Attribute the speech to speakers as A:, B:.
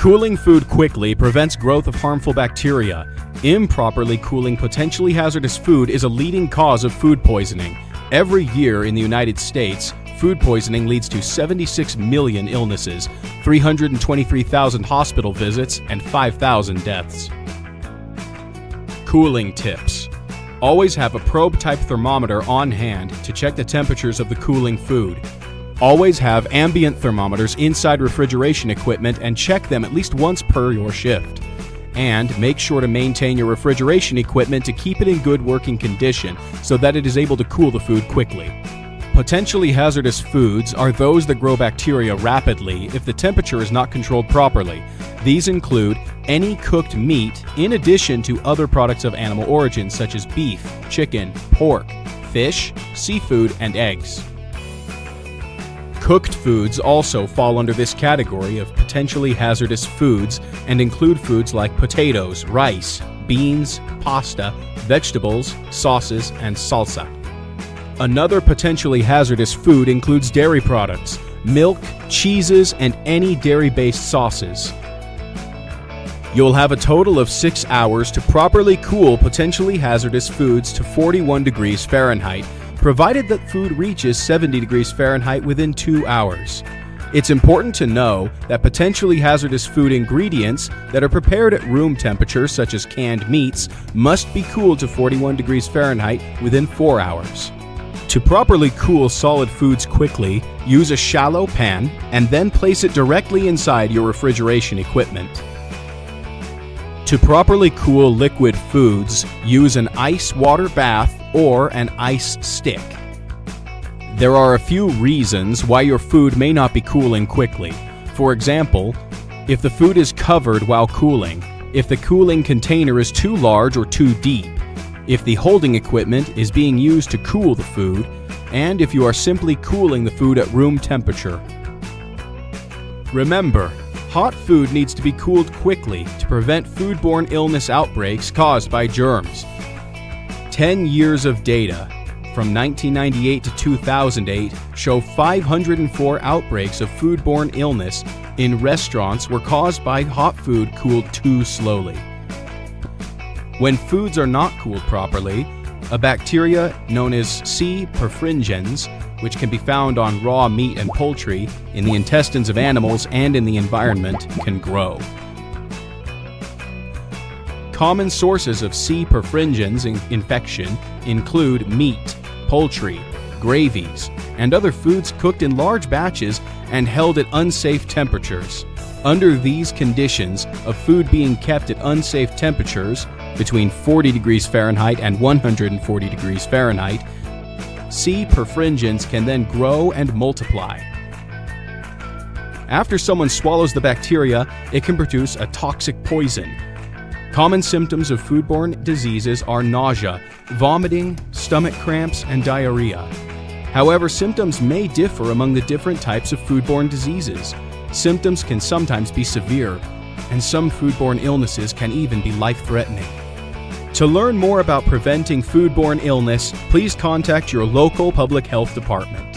A: Cooling food quickly prevents growth of harmful bacteria. Improperly cooling potentially hazardous food is a leading cause of food poisoning. Every year in the United States, food poisoning leads to 76 million illnesses, 323,000 hospital visits, and 5,000 deaths. Cooling tips. Always have a probe-type thermometer on hand to check the temperatures of the cooling food. Always have ambient thermometers inside refrigeration equipment and check them at least once per your shift. And make sure to maintain your refrigeration equipment to keep it in good working condition so that it is able to cool the food quickly. Potentially hazardous foods are those that grow bacteria rapidly if the temperature is not controlled properly. These include any cooked meat in addition to other products of animal origin such as beef, chicken, pork, fish, seafood, and eggs. Cooked foods also fall under this category of potentially hazardous foods and include foods like potatoes, rice, beans, pasta, vegetables, sauces, and salsa. Another potentially hazardous food includes dairy products, milk, cheeses, and any dairy-based sauces. You'll have a total of 6 hours to properly cool potentially hazardous foods to 41 degrees Fahrenheit, provided that food reaches 70 degrees Fahrenheit within 2 hours. It's important to know that potentially hazardous food ingredients that are prepared at room temperature, such as canned meats, must be cooled to 41 degrees Fahrenheit within 4 hours. To properly cool solid foods quickly, use a shallow pan and then place it directly inside your refrigeration equipment. To properly cool liquid foods, use an ice water bath or an ice stick. There are a few reasons why your food may not be cooling quickly. For example, if the food is covered while cooling, if the cooling container is too large or too deep, if the holding equipment is being used to cool the food, and if you are simply cooling the food at room temperature. Remember, hot food needs to be cooled quickly to prevent foodborne illness outbreaks caused by germs. 10 years of data from 1998 to 2008 show 504 outbreaks of foodborne illness in restaurants were caused by hot food cooled too slowly. When foods are not cooled properly, a bacteria known as C. perfringens, which can be found on raw meat and poultry, in the intestines of animals and in the environment, can grow. Common sources of C. perfringens infection include meat, poultry, gravies, and other foods cooked in large batches and held at unsafe temperatures. Under these conditions of food being kept at unsafe temperatures, between 40 degrees Fahrenheit and 140 degrees Fahrenheit, C. perfringens can then grow and multiply. After someone swallows the bacteria, it can produce a toxic poison. Common symptoms of foodborne diseases are nausea, vomiting, stomach cramps, and diarrhea. However, symptoms may differ among the different types of foodborne diseases. Symptoms can sometimes be severe, and some foodborne illnesses can even be life-threatening. To learn more about preventing foodborne illness, please contact your local public health department.